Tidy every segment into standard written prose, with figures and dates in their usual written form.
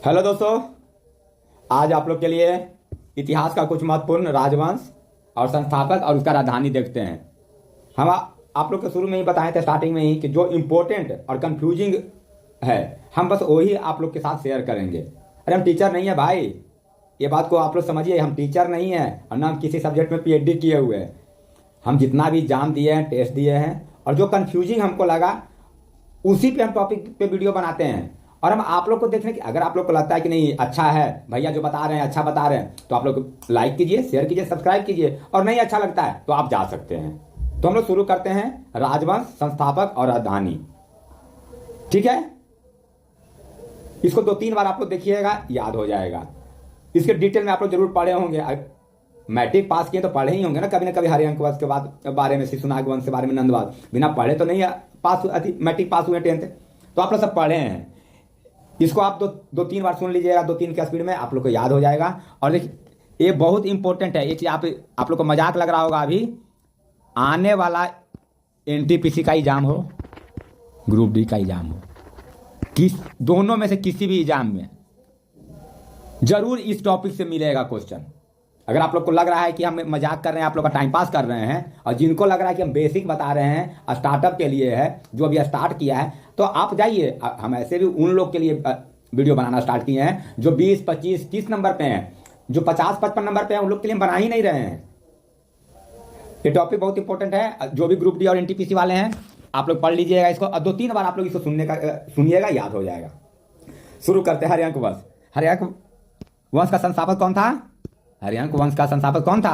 Hello दोस्तों, आज आप लोग के लिए इतिहास का कुछ महत्वपूर्ण राजवंश और संस्थापक और उसका राजधानी देखते हैं। हम आप लोग के शुरू में ही बताए थे, स्टार्टिंग में ही, कि जो इम्पोर्टेंट और कंफ्यूजिंग है हम बस वही आप लोग के साथ शेयर करेंगे। अरे हम टीचर नहीं है भाई, ये बात को आप लोग समझिए। हम टीचर नहीं है और ना हम किसी सब्जेक्ट में पीएचडी किए हुए हैं। हम जितना भी एग्जाम दिए हैं, टेस्ट दिए हैं, और जो कंफ्यूजिंग हमको लगा उसी पे हम टॉपिक पे वीडियो बनाते हैं। और हम आप लोग को देखने की, अगर आप लोग को लगता है कि नहीं अच्छा है भैया जो बता रहे हैं, अच्छा बता रहे हैं, तो आप लोग लाइक कीजिए, शेयर कीजिए, सब्सक्राइब कीजिए। और नहीं अच्छा लगता है तो आप जा सकते हैं। तो हम लोग शुरू करते हैं राजवंश, संस्थापक और राजधानी। ठीक है, इसको 2-3 बार आप लोग देखिएगा, याद हो जाएगा। इसके डिटेल में आप लोग जरूर पढ़े होंगे। मैट्रिक पास किए तो पढ़े ही होंगे ना कभी हरिवंश वंश के बारे में, शिशुनाग वंश के बारे में, नंदवाद। बिना पढ़े तो नहीं पास, मैट्रिक पास हुए 10th, तो आप लोग सब पढ़े हैं। इसको आप 2-3 बार सुन लीजिएगा, 2-3 के स्पीड में आप लोग को याद हो जाएगा। और देखिए ये बहुत इंपॉर्टेंट है। ये चीज आप लोग को मजाक लग रहा होगा, अभी आने वाला एनटीपीसी का एग्जाम हो, ग्रुप डी का एग्जाम हो, दोनों में से किसी भी एग्जाम में जरूर इस टॉपिक से मिलेगा क्वेश्चन। अगर आप लोग को लग रहा है कि हम मजाक कर रहे हैं, आप लोग का टाइम पास कर रहे हैं, और जिनको लग रहा है कि हम बेसिक बता रहे हैं, स्टार्टअप के लिए है, जो अभी स्टार्ट किया है, तो आप जाइए। हम ऐसे भी उन लोग के लिए वीडियो बनाना स्टार्ट किए हैं जो 20, 25, 30 नंबर पे हैं, जो 50, 55 नंबर पे हैं, उन लोग के लिए हम बना ही नहीं रहे हैं। ये टॉपिक बहुत इंपॉर्टेंट है। जो भी ग्रुप डी और एनटीपीसी वाले हैं, आप लोग पढ़ लीजिएगा इसको, और 2-3 बार आप लोग इसको सुनिएगा, याद हो जाएगा। शुरू करते हैं हरिवंश वंश। हरिवंश वंश का संस्थापक कौन था? हरिवंश वंश का संस्थापक कौन था?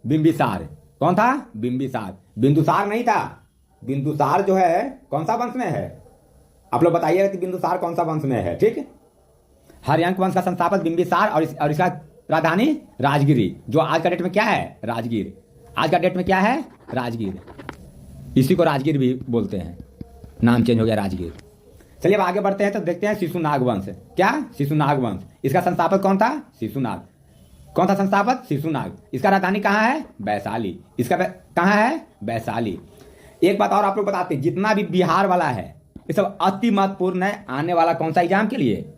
बिंबिसार। कौन था? बिंबिसार। बिंदुसार नहीं था। बिंदुसार जो है कौन सा वंश में है? आप लोग बताइएगा कि बिंदुसार कौन सा वंश में है। ठीक, हरिवंश वंश का संस्थापक बिंबिसार, और इसका राजधानी राजगिरी, जो आज का डेट में क्या है? राजगीर। आज का डेट में क्या है? राजगीर। इसी को राजगीर भी बोलते हैं, नाम चेंज हो गया राजगीर। चलिए अब आगे बढ़ते हैं तो देखते हैं शिशुनाग वंश। क्या? शिशुनाग वंश। इसका संस्थापक कौन था? शिशुनाग। कौन था संस्थापक? शिशुनाग। इसका राजधानी कहाँ है? वैशाली। इसका कहाँ है? वैशाली। एक बात और आप लोग बताते हैं, जितना भी बिहार वाला है ये सब अति महत्वपूर्ण है आने वाला कौन सा एग्जाम के लिए?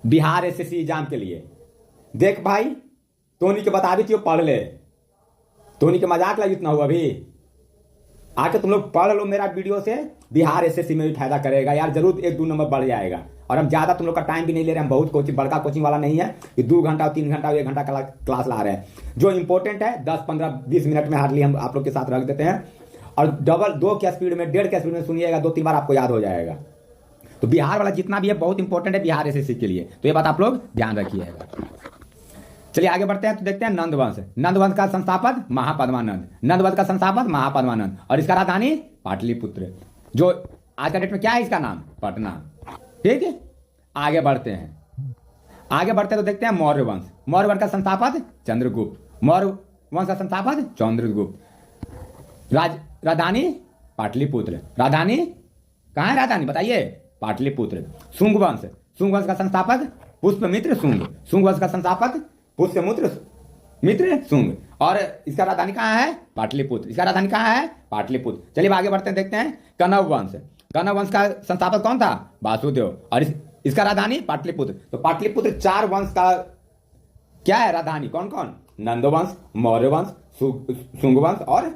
बिहार एसएससी एग्जाम के लिए। देख भाई, तोनी के बता भी पढ़ ले, तोनी के मजाक लगी इतना हुआ अभी। आके तुम लोग पढ़ लो मेरा वीडियो से, बिहार एसएससी में भी फायदा करेगा यार, जरूर 1-2 नंबर बढ़ जाएगा। और हम ज्यादा तुम लोग का टाइम भी नहीं ले रहे हैं, हम बहुत कोचिंग, बड़का कोचिंग वाला नहीं है कि 2 घंटा 3 घंटा 1 घंटा क्लास ला रहे हैं। जो इंपॉर्टेंट है 10, 15, 20 मिनट में हार्डली हम आप लोग के साथ रख देते हैं। और डबल 2 के स्पीड में, 1.5 के स्पीड में सुनिएगा, 2-3 बार आपको याद हो जाएगा। तो बिहार वाला जितना भी है बहुत इंपॉर्टेंट है बिहार एसएससी के लिए, तो ये बात आप लोग ध्यान रखिएगा। चलिए आगे बढ़ते हैं तो देखते हैं नंदवंश। नंदवंश का संस्थापक महापद्मानंद। नंदवंश का संस्थापक महापद्मानंद, और इसका राजधानी पाटलिपुत्र, जो आज का डेट में क्या है? इसका नाम पटना। ठीक है, आगे बढ़ते हैं। आगे बढ़ते तो देखते हैं मौर्य वंश। मौर्य वंश का संस्थापक चंद्रगुप्त। मौर्य वंश का संस्थापक चंद्रगुप्त। राजधानी पाटलिपुत्र। राजधानी कहाँ है? राजधानी बताइए, पाटलिपुत्र। शुंग वंश। शुंग वंश का संस्थापक पुष्यमित्र शुंग। शुंग वंश का संस्थापक पुष्यमित्र शुंग, और इसका राजधानी कहाँ है? पाटलिपुत्र। इसका राजधानी कहाँ है? पाटलिपुत्र। चलिए आगे बढ़ते हैं, देखते हैं कनव वंश। कनव वंश का संस्थापक कौन था? वासुदेव, और इसका राजधानी पाटलिपुत्र। तो पाटलिपुत्र 4 वंश का क्या है राजधानी? कौन कौन? नंदवंश, मौर्य वंश, शुंग वंश, और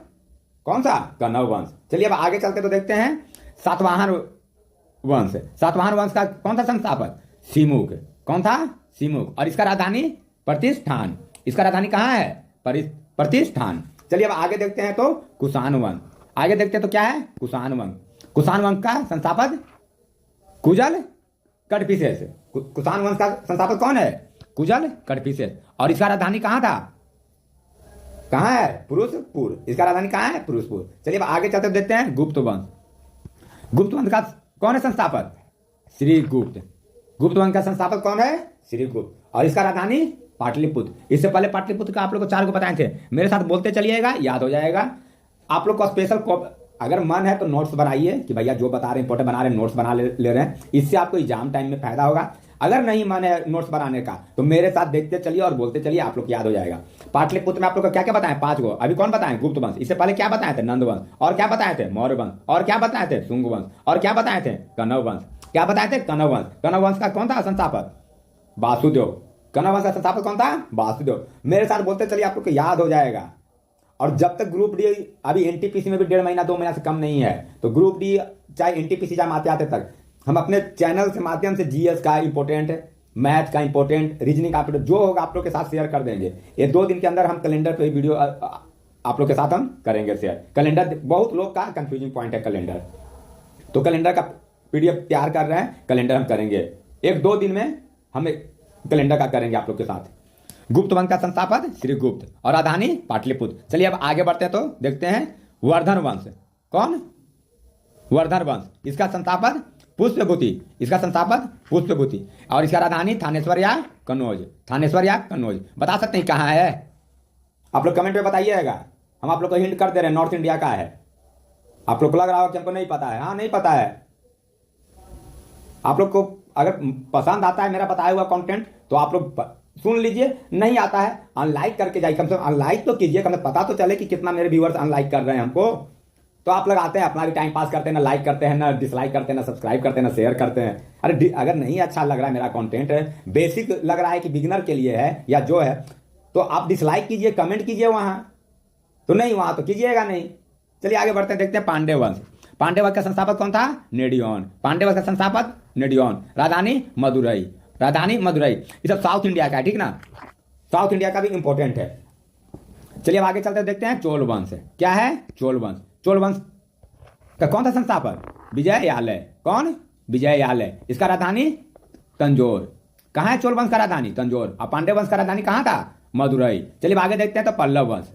कौन सा? कनव वंश। चलिए अब आगे चलते तो देखते हैं सातवाहन वंश। सातवाहन वंश का कौन सा संस्थापक? सिमुक। कौन था? सिमुक, और इसका राजधानी प्रतिष्ठान। इसका राजधानी कहाँ है? प्रतिष्ठान। चलिए अब आगे देखते हैं तो कुषाण वंश। आगे देखते हैं तो क्या है? कुषाण वंश। कुषाण वंश का संस्थापक कुजल कटपिसेस। कुषाण वंश का संस्थापक कौन है? कुजल कटपिसेस, और इसका राजधानी कहाँ था? कहाँ है? पुरुषपुर। इसका राजधानी कहाँ है? पुरुषपुर। चलिए अब आगे चलते देखते हैं गुप्त वंश। गुप्त वंश का कौन है संस्थापक? श्रीगुप्त। गुप्त वंश का संस्थापक कौन है? श्रीगुप्त, और इसका राजधानी पाटलिपुत्र। इससे पहले पाटलिपुत्र का आप लोग को 4 को बताए थे, मेरे साथ बोलते चलिएगा, याद हो जाएगा। आप लोग को स्पेशल अगर मन है तो नोट्स बनाइए कि भैया जो बता रहे हैं इंपॉर्टेंट बना रहे हैं, नोट्स बना ले रहे हैं, इससे आपको एग्जाम टाइम में फायदा होगा। अगर नहीं मन है नोट्स बनाने का तो मेरे साथ देखते चलिए और बोलते चलिए, आप लोग याद हो जाएगा। पाटलिपुत्र में आप लोग को क्या क्या बताएं? 5 गो। अभी कौन बताएं? गुप्त वंश। इससे पहले क्या बताए थे? नंद वंश। और क्या बताए थे? मौर्य वंश। और क्या बताए थे? शुंग वंश। और क्या बताए थे? कनव वंश। क्या बताए थे? कनव वंश। कनव वंश का कौन था संस्थापक? वासुदेव। कनव वंश का संस्थापक कौन था? वासुदेव। मेरे साथ बोलते चलिए, आप लोग को याद हो जाएगा। और जब तक ग्रुप डी, अभी एनटीपीसी में भी 1.5 महीना 2 महीना से कम नहीं है, तो ग्रुप डी चाहे एनटीपीसी चाहे आते आते तक हम अपने चैनल के माध्यम से जीएस का इंपॉर्टेंट, मैथ का इंपॉर्टेंट, रीजनिंग का जो होगा आप लोग के साथ शेयर कर देंगे। ये 2 दिन के अंदर हम कैलेंडर पे वीडियो आप लोग के साथ हम करेंगे शेयर। कैलेंडर बहुत लोग का कंफ्यूजिंग पॉइंट है कैलेंडर, तो कैलेंडर का पीडीएफ तैयार कर रहे हैं, कैलेंडर हम करेंगे 1-2 दिन में, हम कैलेंडर का करेंगे आप लोग के साथ। गुप्त वंश का संस्थापक श्री गुप्त और राजधानी पाटलिपुत्र। चलिए अब आगे बढ़ते हैं तो देखते हैं वर्धन वंश। कौन? वर्धन वंश। इसका संस्थापक पुष्पभूति, इसका संस्थापक पुष्पभूति, और इसका राजधानी थानेश्वर या कन्नौज। थानेश्वर या कन्नौज। बता सकते हैं कहाँ है? आप लोग कमेंट में बताइएगा, हम आप लोग को हिंट कर दे रहे हैं, नॉर्थ इंडिया का है। आप लोग को लग रहा होगा कि हमको नहीं पता है। हाँ, नहीं पता है। आप लोग को अगर पसंद आता है मेरा बताया हुआ कंटेंट तो आप लोग सुन लीजिए, नहीं आता है अनलाइक करके जाइए, कम से कम अनलाइक तो कीजिए, कम से पता तो चले कि कितना मेरे व्यूअर्स अनलाइक कर रहे हैं हमको। तो आप लोग आते हैं अपना भी टाइम पास करते हैं, ना लाइक करते हैं, ना डिसलाइक करते हैं, ना सब्सक्राइब करते हैं, ना शेयर करते हैं। अरे अगर नहीं अच्छा लग रहा है मेरा कंटेंट, बेसिक लग रहा है कि बिगिनर के लिए है या जो है, तो आप डिसलाइक कीजिए, कमेंट कीजिए वहां, तो नहीं वहां तो कीजिएगा नहीं। चलिए आगे बढ़ते हैं, देखते हैं पांडे वंश। पांडे वंश का संस्थापक कौन था? नेडियोन। पांडे वंश का संस्थापक नेडियोन। राजधानी मदुरई। राजधानी मदुरई। ये सब साउथ इंडिया का है, ठीक ना? साउथ इंडिया का भी इंपॉर्टेंट है। चलिए अब आगे चलते हैं, देखते हैं चोल वंश। क्या है? चोल वंश। चोल वंश का कौन था संस्थापक? विजयालय। कौन? विजयालय। इसका राजधानी तंजौर। कहाँ है चोल वंश का राजधानी? तंजौर। और पांडे वंश का राजधानी कहाँ था? मदुरई। चलिए आगे देखते हैं तो पल्लव वंश।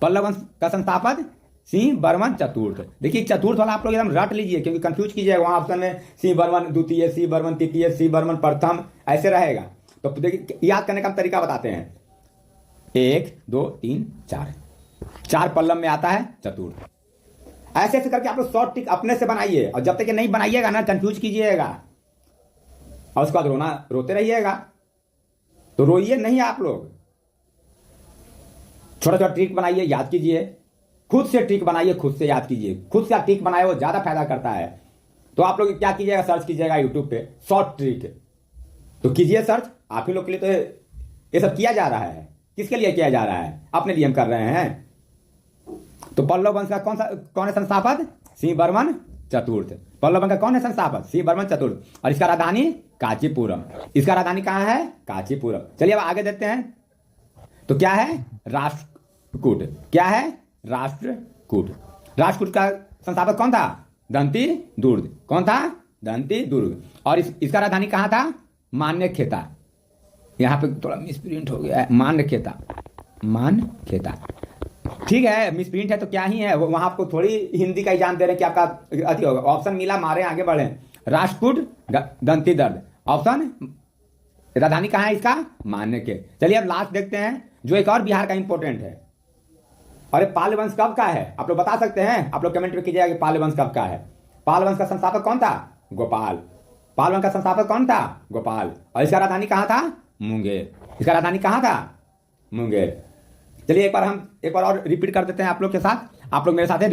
पल्लव वंश का संस्थापक सिंह बर्मन चतुर्थ। देखिए चतुर्थ वाला आप लोग एकदम रट लीजिए, क्योंकि कंफ्यूज कीजिएगा, वहां ऑप्शन में सिंह बर्मन द्वितीय, सिंह बर्मन तृतीय, सिंह बर्मन प्रथम ऐसे रहेगा। तो देखिए याद करने का हम तरीका बताते हैं। 1 2 3 4, 4 पल्लव में आता है चतुर्थ। ऐसे ऐसे करके आप लोग शॉर्ट टिक अपने से बनाइए, और जब तक ये नहीं बनाइएगा ना कंफ्यूज कीजिएगा, और उसके बाद रोते रहिएगा। तो रोइए नहीं आप लोग, छोटा छोटा ट्रिक बनाइए, याद कीजिए, खुद से ट्रिक बनाइए, खुद से याद कीजिए। खुद से ट्रिक बनाए वो ज्यादा फायदा करता है। तो आप लोग क्या कीजिएगा, सर्च कीजिएगा यूट्यूब पे शॉर्ट ट्रिक, तो कीजिए सर्च। आप ही लोग के लिए तो ये सब किया जा रहा है। किसके लिए किया जा रहा है? अपने लिए हम कर रहे हैं। तो पल्लव वंश का कौन है संस्थापक? सिंह बर्मन चतुर्थ। पल्लव वंश का कौन है संस्थापक? सिंह बर्मन चतुर्थ। और इसका राजधानी कांचीपुरम। इसका राजधानी कहाँ है? कांचीपुरम। चलिए अब आगे देखते हैं, तो क्या है? राष्ट्रकूट। क्या है? राष्ट्रकूट। राष्ट्रकूट का संस्थापक कौन था? दंती दुर्ग। कौन था? दंती दुर्ग। और इसका राजधानी कहाँ था? मान्यखेता। यहाँ पे थोड़ा मिसप्रिंट हो गया है, मान्यखेता। मान्यखेता ठीक है, मिसप्रिंट है तो क्या ही है, वहां आपको थोड़ी हिंदी का ही जान दे रहे हैं कि आपका अति होगा। ऑप्शन मिला, मारे आगे बढ़े। राष्ट्रकूट दंती दर्द। ऑप्शन राजधानी कहाँ है इसका? मान्यखे। चलिए अब लास्ट देखते हैं, जो एक और बिहार का इंपॉर्टेंट है। अरे पाल वंश कब का है? आप लोग बता सकते हैं? आप लोग कमेंट में कीजिएगा कि पाल वंश कब का है। पाल वंश का संस्थापक कौन था? गोपाल। पाल वंश का संस्थापक कौन था? गोपाल। और इसका राजधानी कहाँ था? मुंगेर। इसका राजधानी कहाँ था? मुंगेर। चलिए एक बार और रिपीट कर देते हैं आप लोग के साथ। आप लोग मेरे साथ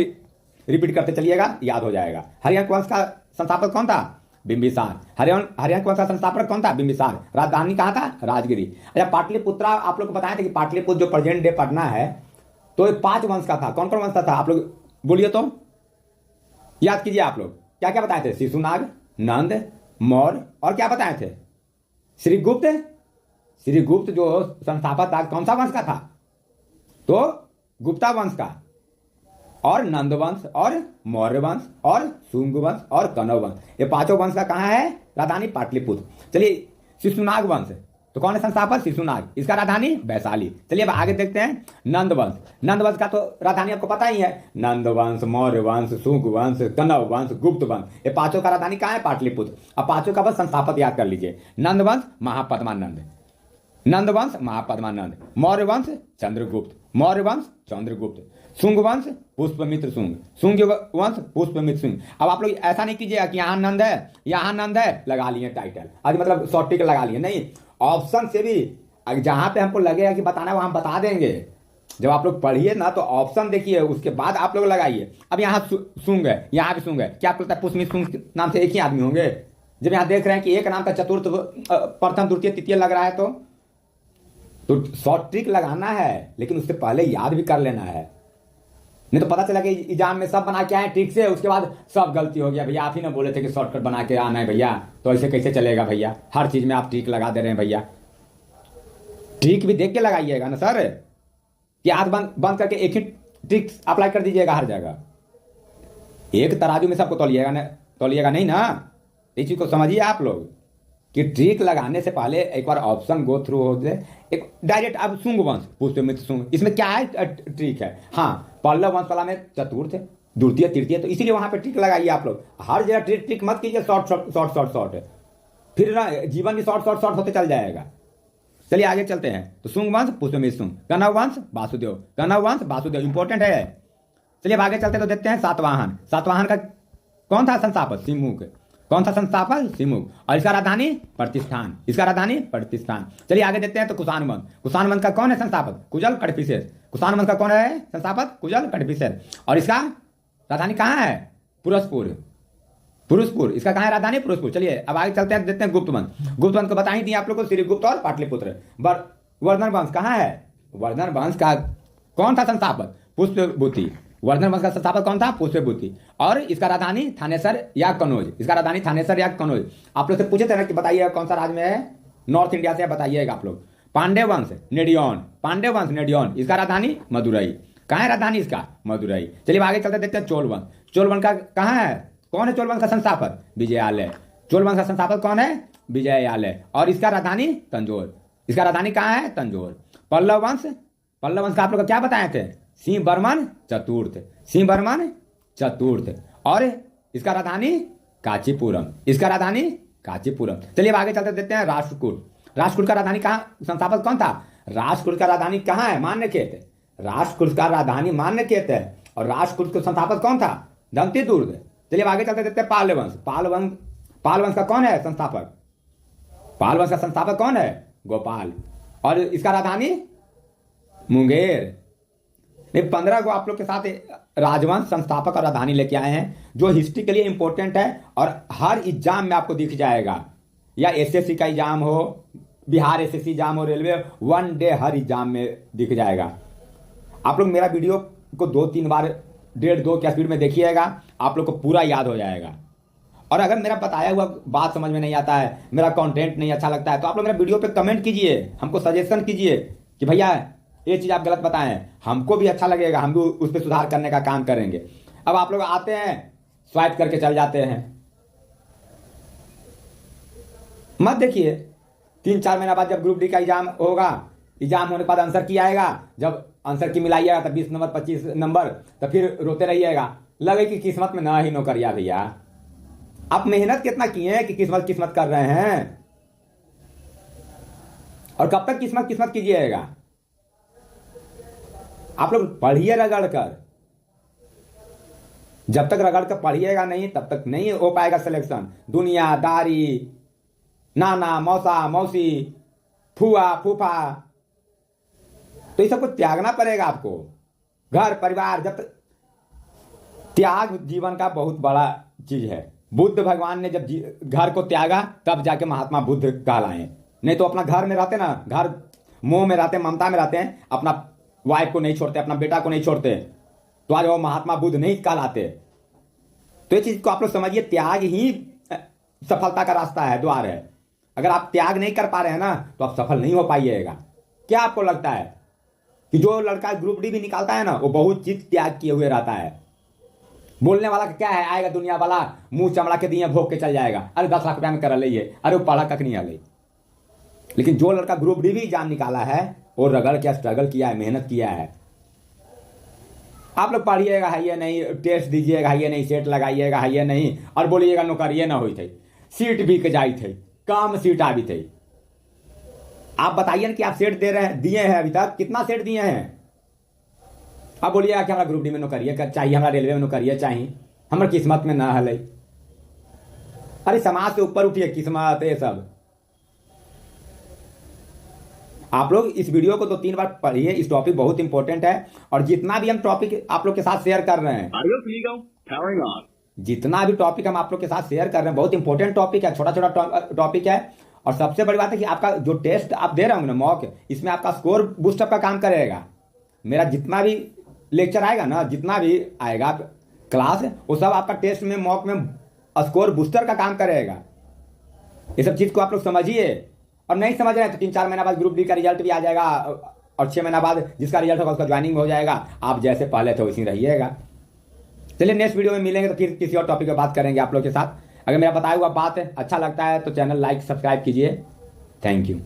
रिपीट करते चलिएगा, याद हो जाएगा। हरियाणा वंश का संस्थापक कौन था? बिंबिसार। हरियाणा वंश का संस्थापक कौन था? बिंबिसार। राजधानी कहाँ था? राजगिरी। अच्छा, पाटलिपुत्रा आप लोग को बताया था कि पाटलिपुत्र जो प्रेजेंट डे पटना है, तो ये 5 वंश का था। कौन कौन वंश का था? आप लोग बोलिए तो, याद कीजिए। आप लोग क्या क्या बताए थे? शिशुनाग, नंद, मौर्य, और क्या बताए थे? श्रीगुप्त। श्रीगुप्त जो संस्थापक था, कौन सा वंश का था? तो गुप्ता वंश का। और नंद वंश, और मौर्य वंश, और शुंग वंश, और कनव वंश, ये 5 वंश का कहाँ है? राजधानी पाटलिपुत्र। चलिए शिशुनाग वंश, तो कौन है संस्थापक? शिशुनाग। इसका राजधानी वैशाली। चलिए अब आगे देखते हैं नंद वंश। नंद वंश का तो राजधानी आपको पता ही है, नंद वंश, मौर्य वंश, शुंग वंश, कनव वंश, गुप्त वंश, ये 5 का राजधानी कहाँ है? पाटलिपुत्र। अब 5 का बस संस्थापक याद कर लीजिए। नंद वंश महापद्मानंद। नंद वंश महापद्मानंद। मौर्य वंश चंद्रगुप्त। मौर्य वंश चंद्रगुप्त। शुंग वंश पुष्पमित्र शुंग। शुंग वंश पुष्पमित्र शुंग। अब आप लोग ऐसा नहीं कीजिएगा कि यहाँ नंद है, यहाँ नंद है, लगा लिए टाइटल, आज मतलब शॉर्ट टिक लगा लिए, नहीं। ऑप्शन से भी जहां पे हमको लगेगा कि बताना है वहां बता देंगे। जब आप लोग पढ़िए ना तो ऑप्शन देखिए, उसके बाद आप लोग लगाइए। अब यहाँ शुंग है, यहाँ भी शुंग है, क्या आपको लगता है पुष्पमित्र शुंग नाम से एक ही आदमी होंगे? जब यहाँ देख रहे हैं कि एक नाम का चतुर्थ प्रथम द्वितीय तृतीय लग रहा है तो शॉर्ट ट्रिक लगाना है, लेकिन उससे पहले याद भी कर लेना है। नहीं तो पता चला कि एग्जाम में सब बना के आए ठीक से, उसके बाद सब गलती हो गया। भैया आप ही ना बोले थे कि शॉर्टकट बना के आना है भैया, तो ऐसे कैसे चलेगा भैया? हर चीज में आप ट्रिक लगा दे रहे हैं भैया। ट्रिक भी देख के लगाइएगा ना सर, कि आंख बंद करके एक ही ट्रिक अप्लाई कर दीजिएगा हर जगह। एक तराजू में सबको तोलिएगा नहीं ना। इस चीज को समझिए आप लोग कि ट्रिक लगाने से पहले एक बार ऑप्शन गो थ्रू हो जाए। एक डायरेक्ट अब शुंग वंश पुष्यमित्र शुंग, इसमें क्या है ट्रिक है? हाँ, पल्लव वंश वाला में चतुर्थ है, द्वितीय तृतीय, तो इसीलिए वहां पे ट्रिक लगाइए आप लोग। हर जगह ट्रिक मत कीजिए शॉर्ट, फिर ना जीवन भी शॉर्ट होते चल जाएगा। चलिए आगे चलते हैं। तो शुंग वंश पुष्यमित्र शुंग, कनव वंश वासुदेव इंपॉर्टेंट है। चलिए आगे चलते तो देखते हैं सातवाहन का कौन था संस्थापक? सिमुक। कौन सा संस्थापक? सिमुक। और इसका राजधानी प्रतिष्ठान। चलिए आगे देखते हैं। तो कुषाण वंश का कौन है संस्थापक? कुजल कटपिसेर। कुषाण वंश का कौन है संस्थापक? कुजल कटपिसेर। और इसका राजधानी कहाँ है? पुरुषपुर। इसका कहाँ है राजधानी? पुरुषपुर। चलिए अब आगे चलते हैं, देखते हैं गुप्त वंश को बता ही दी आप लोग को, श्रीगुप्त और पाटलिपुत्र। वर्धन वंश कहाँ है? वर्धन वंश का कौन था संस्थापक? पुष्यभूति। वर्धन वंश का संस्थापक कौन था? पुष्यभूति। और इसका राजधानी थानेसर या कनौज। आप लोग से पूछे थे ना कि बताइएगा कौन सा राज्य में है, नॉर्थ इंडिया से बताइएगा आप लोग। पांड्य वंश नेडियन। इसका राजधानी मदुरई। कहाँ है राजधानी इसका? मदुरई। चलिए आगे चलते देखते हैं चोल वंश का कहाँ है? कौन है चोल वंश का संस्थापक? विजयालय। चोल वंश का संस्थापक कौन है? विजयालय। और इसका राजधानी तंजौर। इसका राजधानी कहाँ है? तंजौर। पल्लव वंश का आप लोग क्या बताए थे? सिंह बर्मन चतुर्थ। और इसका राजधानी कांचीपुरम। चलिए अब आगे चलते देखते हैं राष्ट्रकूट का राजधानी कहाँ, संस्थापक कौन था? राष्ट्रकूट का राजधानी कहाँ है? मान्यखेत। राष्ट्रकूट का राजधानी मान्यखेत है। और राष्ट्रकूट का संस्थापक कौन था? दंतीदुर्ग। चलिए आगे चलते देखते हैं पाल वंश का कौन है संस्थापक? पाल वंश का संस्थापक कौन है? गोपाल। और इसका राजधानी मुंगेर। 15 को आप लोग के साथ राजवंश संस्थापक और राजधानी लेके आए हैं, जो हिस्ट्री के लिए इंपॉर्टेंट है और हर एग्जाम में आपको दिख जाएगा। या एसएससी का एग्जाम हो, बिहार एसएससी एग्जाम हो, रेलवे, वन डे हर एग्जाम में दिख जाएगा। आप लोग मेरा वीडियो को 2-3 बार 1.5-2 के स्पीड में देखिएगा, आप लोग को पूरा याद हो जाएगा। और अगर मेरा बताया हुआ बात समझ में नहीं आता है, मेरा कंटेंट नहीं अच्छा लगता है, तो आप लोग मेरा वीडियो पे कमेंट कीजिए, हमको सजेशन कीजिए कि भैया ये चीज आप गलत बताएं, हमको भी अच्छा लगेगा, हम भी उस पर सुधार करने का काम करेंगे। अब आप लोग आते हैं, स्वाइप करके चल जाते हैं, मत देखिए। 3-4 महीना बाद जब ग्रुप डी का एग्जाम होगा, एग्जाम होने के बाद आंसर की आएगा, जब आंसर की मिलाइएगा तब 20 नंबर 25 नंबर, तो फिर रोते रहिएगा, लगे कि किस्मत में ना ही नौकरिया। भैया आप मेहनत कितना किए हैं कि किस्मत कर रहे हैं? और कब तक किस्मत कीजिएगा? आप लोग पढ़िए रगड़ कर, जब तक रगड़ कर पढ़िएगा नहीं तब तक नहीं हो पाएगा सिलेक्शन। दुनियादारी, नाना मौसा मौसी, फुआ फूफा, तो ये सब कुछ त्यागना पड़ेगा आपको। घर परिवार, जब तक त्याग जीवन का बहुत बड़ा चीज है। बुद्ध भगवान ने जब घर को त्यागा तब जाके महात्मा बुद्ध कहलाए। नहीं तो अपना घर में रहते ना, घर मोह में रहते, ममता में रहते हैं, अपना वाइफ को नहीं छोड़ते, अपना बेटा को नहीं छोड़ते, तो आज वो महात्मा बुद्ध नहीं कहलाते। तो ये चीज को आप लोग समझिए, त्याग ही सफलता का रास्ता है, द्वार है। अगर आप त्याग नहीं कर पा रहे हैं ना, तो आप सफल नहीं हो पाइएगा। क्या आपको लगता है कि जो लड़का ग्रुप डी भी निकालता है ना, वो बहुत चीज त्याग किए हुए रहता है? बोलने वाला का क्या है, आएगा दुनिया वाला, मुंह चमड़ा के दिए भोग के चल जाएगा, अरे 10 लाख रुपया में कर लीजिए, अरे वो पढ़ा कख नहीं आ। लेकिन जो लड़का ग्रुप डी भी एग्जाम निकाला है, वो रगड़ के स्ट्रगल किया है, मेहनत किया है। आप लोग पढ़िएगा है ये नहीं, टेस्ट दीजिएगा है ये नहीं, सेट लगाइएगा है ये नहीं, और बोलिएगा नौकरिए ना हुई थी, सीट बिक जाई थी, कम सीट आ भी थी। आप बताइए ना कि आप सेट दिए हैं, अभी तक कितना सेट दिए हैं? अब बोलिएगा कि हमारा ग्रुप डी में नौकरिए चाहिए, हमारा रेलवे में नौकरिए चाहिए, हमारे किस्मत में ना हले। अरे समाज से ऊपर उठिए, किस्मत ये सब। आप लोग इस वीडियो को 2-3 बार पढ़िए, इस टॉपिक बहुत इंपॉर्टेंट है। और जितना भी हम टॉपिक आप लोग के साथ शेयर कर रहे हैं, जितना भी टॉपिक हम आप लोग के साथ शेयर कर रहे हैं बहुत इंपॉर्टेंट टॉपिक है, छोटा छोटा टॉपिक है। और सबसे बड़ी बात है कि आपका जो टेस्ट आप दे रहे होंगे ना मॉक, इसमें आपका स्कोर बूस्टअप का काम करेगा। मेरा जितना भी लेक्चर आएगा ना, जितना भी आएगा क्लास, वो सब आपका टेस्ट में मॉक में स्कोर बूस्टर का काम करेगा। ये सब चीज़ को आप लोग समझिए। और नहीं समझ रहे हैं तो 3-4 महीना बाद ग्रुप डी का रिजल्ट भी आ जाएगा, और 6 महीना बाद जिसका रिजल्ट होगा उसका ज्वाइनिंग हो जाएगा। आप जैसे पहले थे वैसे रहिएगा। चलिए नेक्स्ट वीडियो में मिलेंगे तो फिर किसी और टॉपिक पर बात करेंगे आप लोग के साथ। अगर मेरा बताया हुआ बात अच्छा लगता है तो चैनल लाइक सब्सक्राइब कीजिए। Thank you.